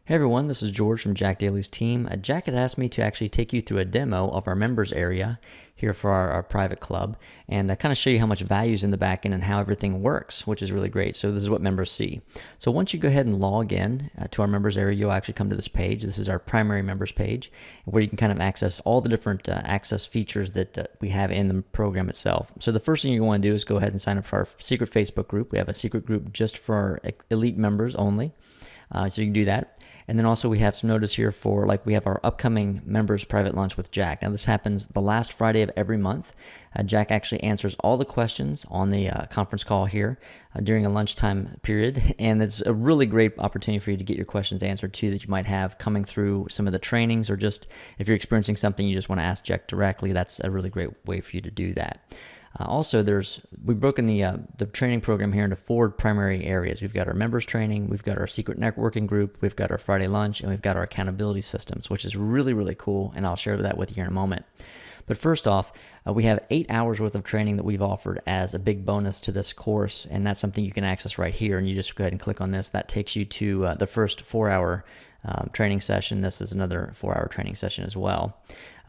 Hey everyone, this is George from Jack Daly's team. Jack had asked me to actually take you through a demo of our members area here for our private club and kind of show you how much value is in the back end and how everything works, which is really great. So this is what members see. So once you go ahead and log in to our members area, you'll actually come to this page. This is our primary members page where you can kind of access all the different access features that we have in the program itself. So the first thing you want to do is go ahead and sign up for our secret Facebook group. We have a secret group just for our elite members only. So you can do that. And then also we have some notice here for we have our upcoming members private lunch with Jack. Now this happens the last Friday of every month. Jack actually answers all the questions on the conference call here during a lunchtime period. And it's a really great opportunity for you to get your questions answered too that you might have coming through some of the trainings, or just if you're experiencing something you just want to ask Jack directly, that's a really great way for you to do that. Also, we've broken the training program here into 4 primary areas. We've got our members training, we've got our secret networking group, we've got our Friday lunch, and we've got our accountability systems, which is really, really cool, and I'll share that with you here in a moment. But first off, we have 8 hours worth of training that we've offered as a big bonus to this course, and that's something you can access right here, and you just go ahead and click on this. That takes you to the first 4-hour training session. This is another 4-hour training session as well.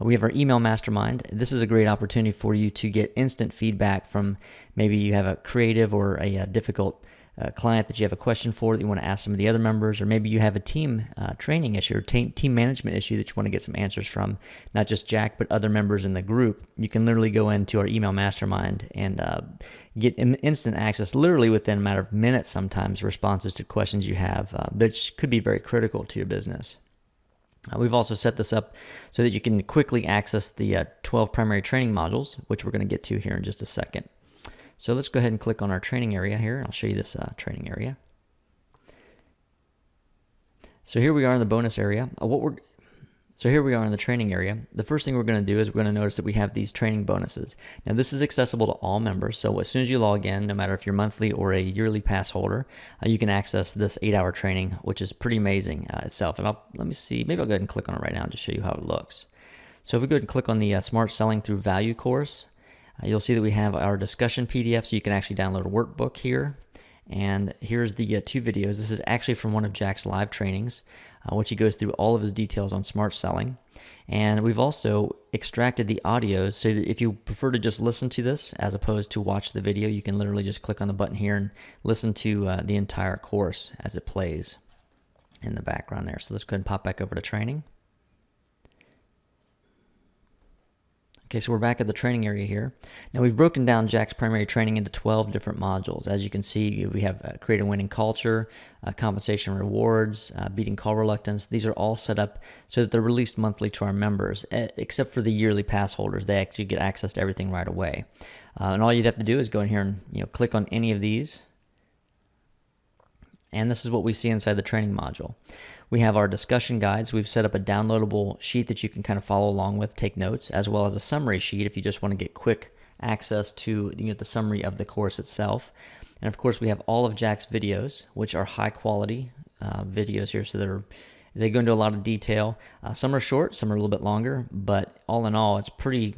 We have our email mastermind. This is a great opportunity for you to get instant feedback from maybe you have a creative or a difficult client that you have a question for that you want to ask some of the other members, or maybe you have a team training issue or team management issue that you want to get some answers from, not just Jack, but other members in the group. You can literally go into our email mastermind and get instant access, literally within a matter of minutes sometimes, responses to questions you have that could be very critical to your business. We've also set this up so that you can quickly access the 12 primary training modules, which we're going to get to here in just a second. So let's go ahead and click on our training area here, and I'll show you this training area. So here we are in the bonus area. So here we are in the training area. The first thing we're going to do is we're going to notice that we have these training bonuses. Now this is accessible to all members, so as soon as you log in, no matter if you're monthly or a yearly pass holder, you can access this 8-hour training, which is pretty amazing itself. And let me see, maybe I'll go ahead and click on it right now and just show you how it looks. So if we go ahead and click on the Smart Selling Through Value course, you'll see that we have our discussion PDF, so you can actually download a workbook here. And here's the 2 videos. This is actually from one of Jack's live trainings, which he goes through all of his details on smart selling. And we've also extracted the audios, so that if you prefer to just listen to this as opposed to watch the video, you can literally just click on the button here and listen to the entire course as it plays in the background there. So let's go ahead and pop back over to training. Okay, so we're back at the training area here. Now we've broken down Jack's primary training into 12 different modules. As you can see, we have create a winning culture, compensation rewards, beating call reluctance. These are all set up so that they're released monthly to our members, except for the yearly pass holders. They actually get access to everything right away. And all you'd have to do is go in here and click on any of these. And this is what we see inside the training module. We have our discussion guides. We've set up a downloadable sheet that you can kind of follow along with, take notes, as well as a summary sheet if you just want to get quick access to the summary of the course itself. And of course, we have all of Jack's videos, which are high quality videos here. So they go into a lot of detail. Some are short, some are a little bit longer, but all in all, it's pretty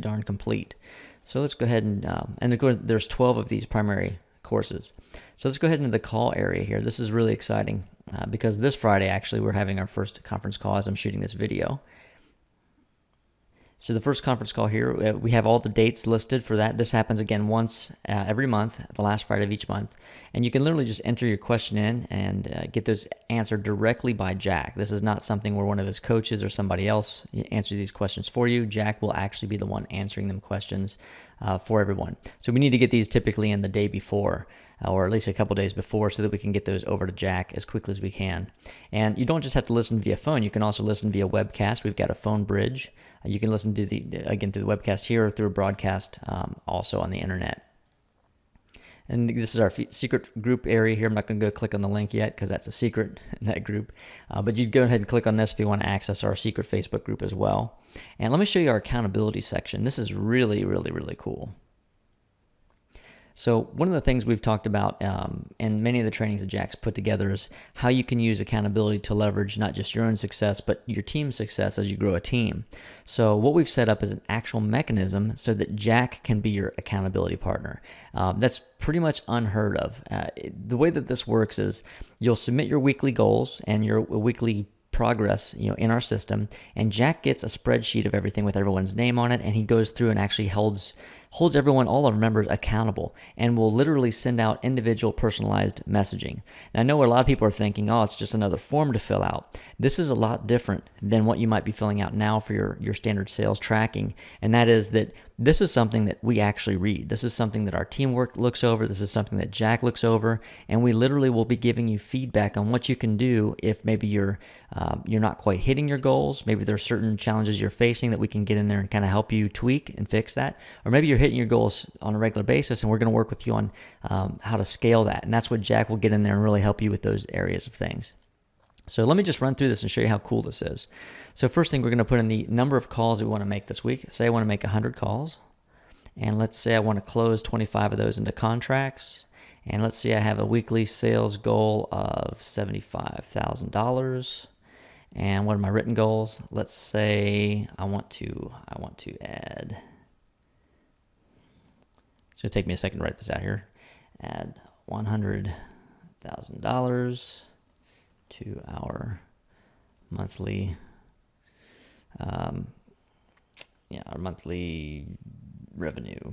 darn complete. So let's go ahead and there's 12 of these primary courses. So let's go ahead into the call area here. This is really exciting because this Friday, actually, we're having our first conference call as I'm shooting this video. So the first conference call here, we have all the dates listed for that. This happens again once every month, the last Friday of each month. And you can literally just enter your question in and get those answered directly by Jack. This is not something where one of his coaches or somebody else answers these questions for you. Jack will actually be the one answering them questions for everyone. So we need to get these typically in the day before, or at least a couple days before, so that we can get those over to Jack as quickly as we can. And you don't just have to listen via phone. You can also listen via webcast. We've got a phone bridge. You can listen to the webcast here or through a broadcast also on the internet. And this is our secret group area here. I'm not going to go click on the link yet because that's a secret in that group. But you'd go ahead and click on this if you want to access our secret Facebook group as well. And let me show you our accountability section. This is really, really, really cool. So one of the things we've talked about in many of the trainings that Jack's put together is how you can use accountability to leverage not just your own success, but your team's success as you grow a team. So what we've set up is an actual mechanism so that Jack can be your accountability partner. That's pretty much unheard of. The way that this works is you'll submit your weekly goals and your weekly progress, in our system, and Jack gets a spreadsheet of everything with everyone's name on it, and he goes through and actually holds everyone, all our members, accountable, and will literally send out individual personalized messaging. Now, I know what a lot of people are thinking, oh, it's just another form to fill out. This is a lot different than what you might be filling out now for your standard sales tracking, and that is that this is something that we actually read. This is something that our teamwork looks over. This is something that Jack looks over, and we literally will be giving you feedback on what you can do if maybe you're not quite hitting your goals. Maybe there are certain challenges you're facing that we can get in there and kind of help you tweak and fix that. Or maybe you're hitting your goals on a regular basis, and we're going to work with you on how to scale that. And that's what Jack will get in there and really help you with those areas of things. So let me just run through this and show you how cool this is. So first thing, we're going to put in the number of calls we want to make this week. Say I want to make 100 calls. And let's say I want to close 25 of those into contracts. And let's say I have a weekly sales goal of $75,000. And what are my written goals? Let's say I want to add. It's going to take me a second to write this out here. Add $100,000 to our monthly, our monthly revenue.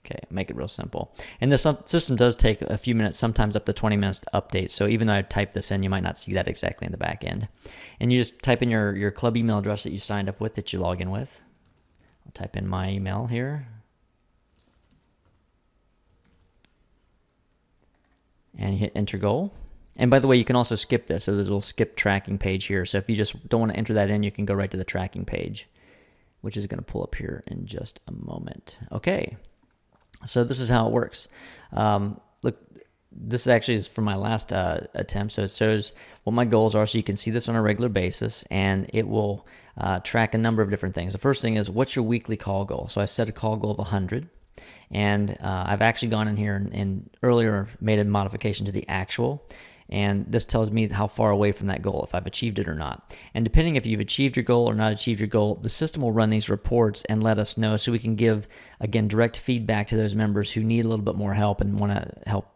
Okay, make it real simple. And the system does take a few minutes, sometimes up to 20 minutes to update. So even though I type this in, you might not see that exactly in the back end. And you just type in your club email address that you signed up with, that you log in with. I'll type in my email here. And you hit enter goal. And by the way, you can also skip this. So there's a little skip tracking page here. So if you just don't want to enter that in, you can go right to the tracking page, which is going to pull up here in just a moment. Okay. So this is how it works. Look, this actually is from my last attempt. So it shows what my goals are. So you can see this on a regular basis, and it will track a number of different things. The first thing is, what's your weekly call goal? So I set a call goal of 100. And I've actually gone in here and earlier made a modification to the actual. And this tells me how far away from that goal, if I've achieved it or not. And depending if you've achieved your goal or not achieved your goal, the system will run these reports and let us know, so we can give, again, direct feedback to those members who need a little bit more help and want to help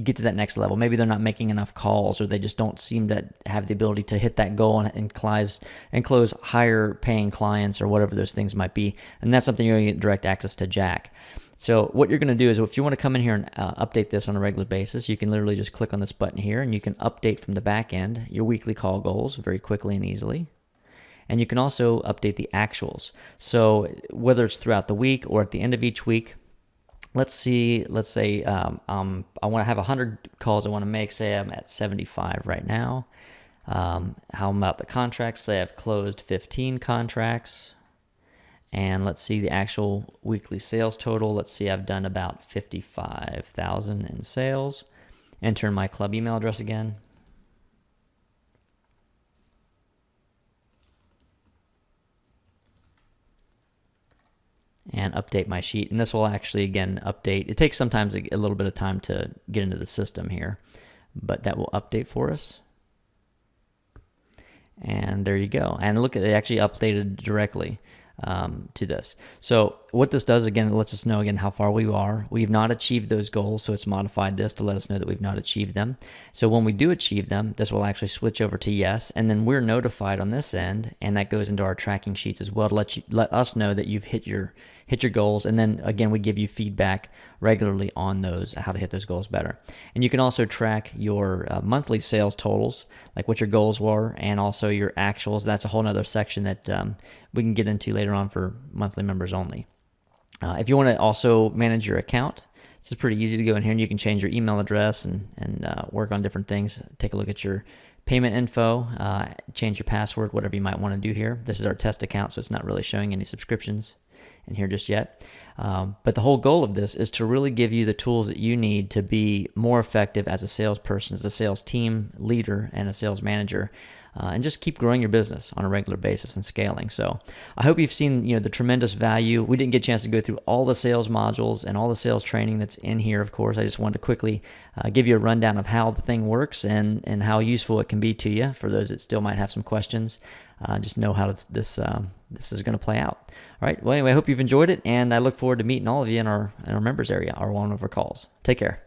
get to that next level. Maybe they're not making enough calls, or they just don't seem to have the ability to hit that goal and close higher paying clients, or whatever those things might be. And that's something you're going to get direct access to Jack. So what you're going to do is, if you want to come in here and update this on a regular basis, you can literally just click on this button here, and you can update from the back end your weekly call goals very quickly and easily. And you can also update the actuals. So whether it's throughout the week or at the end of each week, let's say I want to have 100 calls I want to make. Say I'm at 75 right now. How about the contracts? Say I've closed 15 contracts. And let's see the actual weekly sales total. Let's see, I've done about 55,000 in sales. Enter my club email address again. And update my sheet. And this will actually, again, update. It takes sometimes a little bit of time to get into the system here, but that will update for us. And there you go. And look, it actually updated directly to this. So what this does, again, it lets us know again how far we are. We've not achieved those goals, so it's modified this to let us know that we've not achieved them. So when we do achieve them, this will actually switch over to yes, and then we're notified on this end, and that goes into our tracking sheets as well to let us know that you've hit your goals. And then again, we give you feedback regularly on those, how to hit those goals better. And you can also track your monthly sales totals, like what your goals were, and also your actuals. That's a whole nother section that we can get into later on for monthly members only. If you want to also manage your account, this is pretty easy to go in here, and you can change your email address and work on different things. Take a look at your payment info, change your password, whatever you might want to do here. This is our test account, so it's not really showing any subscriptions in here just yet. But the whole goal of this is to really give you the tools that you need to be more effective as a salesperson, as a sales team leader, and a sales manager. and just keep growing your business on a regular basis and scaling. So I hope you've seen the tremendous value. We didn't get a chance to go through all the sales modules and all the sales training that's in here, of course. I just wanted to quickly give you a rundown of how the thing works and how useful it can be to you for those that still might have some questions. Just know how this is going to play out. All right. Well, anyway, I hope you've enjoyed it, and I look forward to meeting all of you in our members area or one of our calls. Take care.